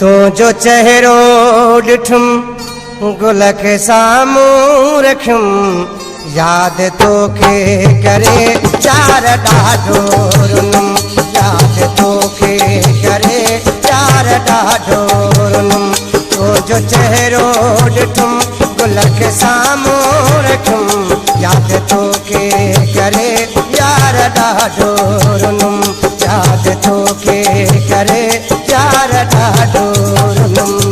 तो जो चेहरो ॾिठुम गुल के साम्हूं रखियुम याद तो के करे चार ॾाढो रुनुम याद तो के करे चार ॾाढो रुनुम तो जो चेहरो ॾिठुम गुल के साम्हूं रखियुम याद तो के करे यार ॾाढो रुनुम याद तो के करे यार ॾाढो रुनुम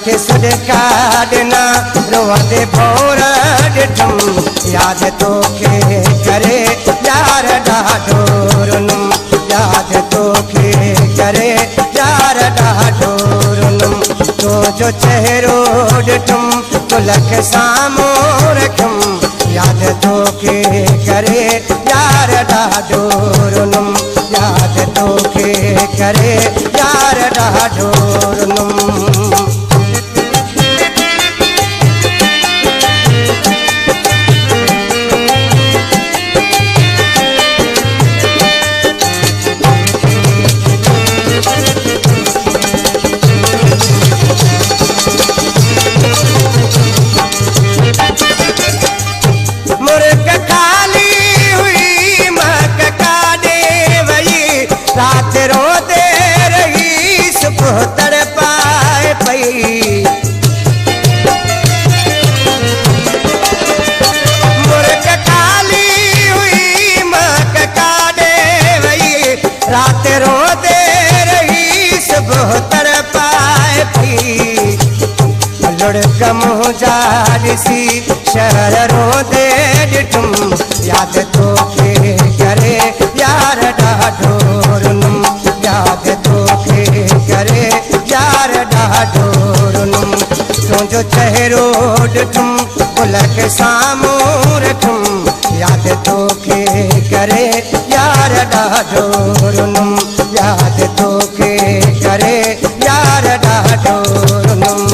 के सदका देना रोवते भोर ॾिठुम याद तो के करे यार ॾाढो रुनुम याद तो के करे यार ॾाढो रुनुम तो जो चेहरो ॾिठुम गुल के साम्हूं रखियुम याद तो के करे यार ॾाढो रुनुम याद तो के करे यार ॾाढो रुनुम सी शहर रोदे ॾिठुम याद तो के करे यार ॾाढो रुनुम याद तो के करे यार ॾाढो रुनुम तुंहिंजो चेहरो ॾिठुम गुल के साम्हूं रखियुम याद तो के करे यार ॾाढो रुनुम याद तो के करे यार ॾाढो रुनुम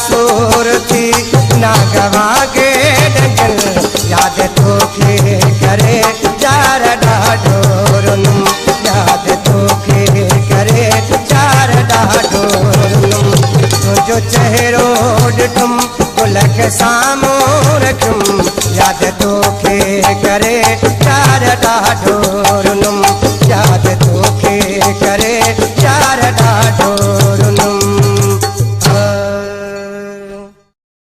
सूर थी ना गवा के डगल याद तो के करे यार ॾाढो रुनुम याद तो के करे यार ॾाढो रुनुम तुंहिंजो चेहरो ॾिठुम गुल के साम्हूं रखियुम याद तो के